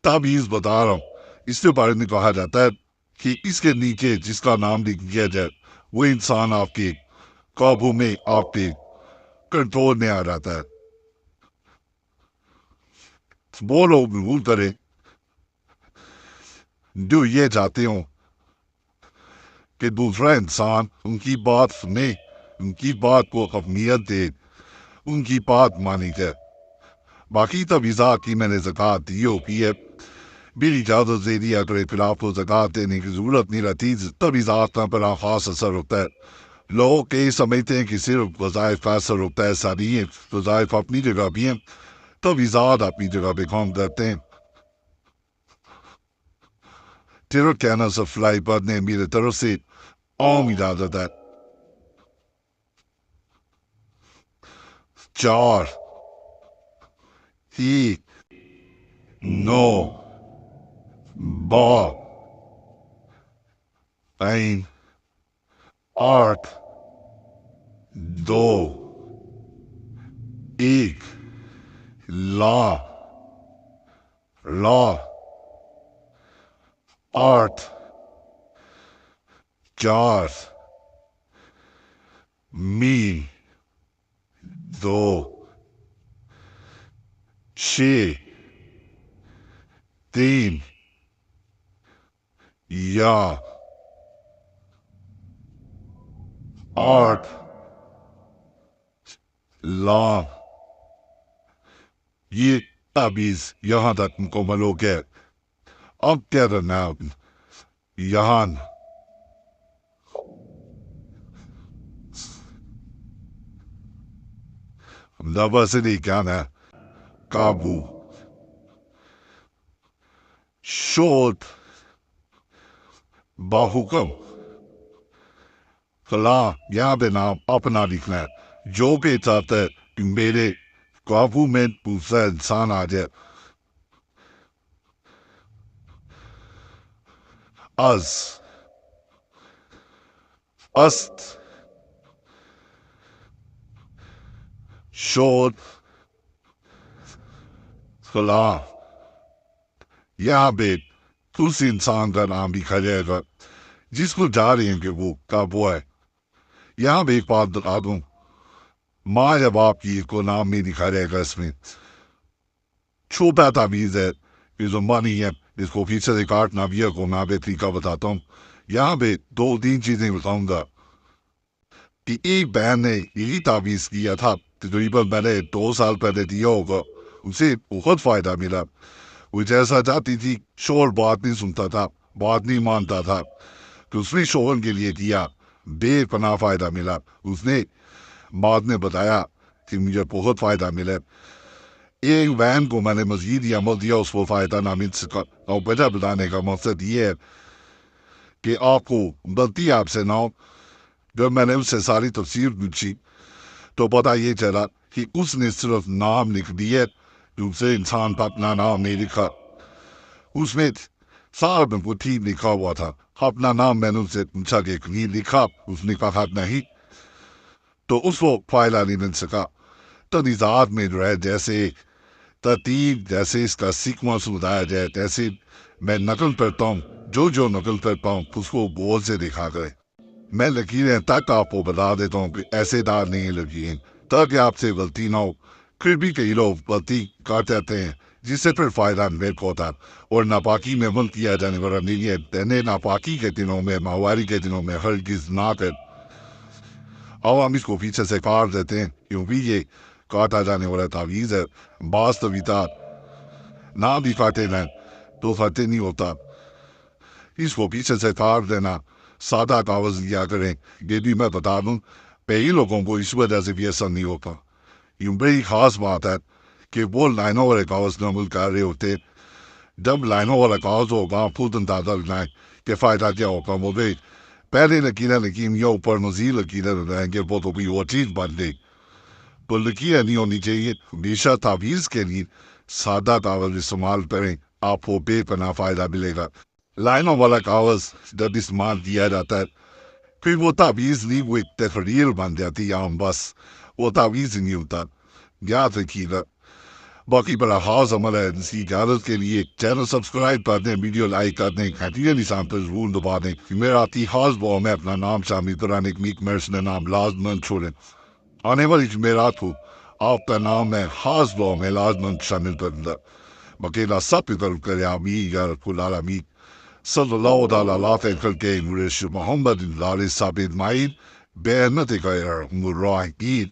ताबीज बता रहा हूँ। इसके बारे में कहा जाता है कि इसके नीचे जिसका नाम लिख दिया जाए वो इंसान आपके काबू में, आपके कंट्रोल में आ जाता है। वो लोग भूल करें जो ये चाहते हो कि दूसरा इंसान उनकी बात सुने, उनकी बात को अहमियत दे, उनकी बात मानी जाए। बाकी तवीज़ात की मैंने ज़कात दी होती है, मेरी इजाज़त दे दिया करे, फिर आपको ज़कात देने की ज़रूरत नहीं रहती। तवीज़ात का बड़ा ख़ास असर होता है। लोग कई समझते हैं कि सिर्फ वज़ाइफ का असर होता है, ऐसा नहीं है। वज़ाइफ अपनी जगह भी हैं, तवीज़ात अपनी जगह पे काम करते हैं। तेरा कहना सफलाई पर ने मेरे तरफ से आम इजाज़त है। 4 1 9 10 1 8 2 1 ला 8 4 मी 2 6 3 या 8 ला। ये ताबीज यहां तक मुकम्मल हो गया। अब क्या करना है? यहां नवसरी कहना काबू शोध बाहुकम कला यहाँ पे नाम अपना लिखना है। जो भी चाहता है कि मेरे काबू में दूसरा इंसान आ जाए, अज अस्त शोध कला, यहाँ पे उस इंसान का नाम लिखा जाएगा जिसको जा रहे हैं कि वो काबू है। यहाँ पे एक बात बता दूं, माँ या बाप की को नाम नहीं लिखा जाएगा इसमें। छोटा ताबीज है, ये जो मानी है, इसको पीछे से काटना भी है को मैं पे तरीका बताता हूँ। यहाँ पे 2-3 चीजें बताऊंगा कि एक बहन ने यही ताबीज किया था, तकरीबन मैंने 2 साल पहले दिया होगा, उसे बहुत फायदा मिला। वो जैसा चाहती थी, शोर बात नहीं सुनता था, बात नहीं मानता था, तो उसने शोहर के लिए दिया, बेपनाह फायदा मिला। उसने बाद में बताया कि मुझे बहुत फायदा मिला। एक बहन को मैंने मजीद ही अमल दिया, उसको फायदा ना मिल सका। और वजह बताने का मकसद ये है कि आपको गलती आपसे ना हो। जब मैंने उससे सारी तफसीर पूछी तो पता ये चला कि उसने सिर्फ नाम लिख दिया, दूसरे इंसान पर अपना नाम नहीं लिखा। उसमें साहब में वो ठीक लिखा हुआ था, अपना नाम मैंने उससे पूछा कि नहीं लिखा, उसने कहा नहीं, तो उसको फायदा नहीं मिल सका। तो निजात में जो है, जैसे तरतीब, जैसे इसका सीक्वेंस बताया जाए, जैसे मैं नकल करता हूँ, जो जो नकल करता हूँ उसको बोल से दिखा गए। मैं लकीरें तक आपको बता देता हूँ कि ऐसे दार नहीं लकीरें, ताकि आपसे गलती ना हो। फिर भी कई लोग गलती कर जाते हैं जिससे फिर फायदा मेरे को होता। और नापाकी में अमल किया जाने वाला नहीं है। तेने नापाकी के दिनों में, माहवारी के दिनों में हरगिज़ ना कर। और हम इसको पीछे से काट देते हैं, क्योंकि ये काटा जाने वाला तावीज़ है। बास तवीज़ात ना भी काटे ना तो फतेह नहीं होता। इसको पीछे से काट देना, सादा कागज लिया करें। ये भी मैं बता दूं, कई लोगों को इस वजह से भी ऐसा नहीं होता। ये बड़ी खास बात है कि वो लाइनों वाले कागज में अमल कर रहे होते। जब लाइनों वाला कागज होगा, खुद अंदाजा लगाएं कि फ़ायदा क्या होगा। वो भी पहले लकीरें लकीम या ऊपर मजीद लकीरें लगाएंगे, वो तो भी वो चीज़ बन गई। तो लकीरें नहीं होनी चाहिए। हमेशा तावीज़ के लिए सादा कागज इस्तेमाल करें, आपको बेपनाह फ़ायदा मिलेगा। लाइनों वाला कागज जब इस्तेमाल किया जाता है, फिर वो तावीज़ नहीं, वो एक तहरीर बन जाती है आम। बस वो तावीज़ नहीं होता, याद रखिएगा। باقی بڑا خاص عمل ہے اس کی اجازت کے لیے چینل سبسکرائب کر دیں، ویڈیو لائک کر دیں، گھنٹی نشان پر ضرور دبا دیں۔ میرا خاص دعا میں اپنا نام شامل دوران ایک میک مرسن نام لازمن چھوڑیں۔ آنے والی جمعرات کو آپ کا نام میں خاص دعا میں لازمن شامل کروں گا۔ بقیدہ سب پتر کرے آمین یا رب العالمین۔ صلی اللہ تعالیٰ علیہ خلقہ مرشد محمد علیہ صاحب اجمعین بے نت غیر الراحقین۔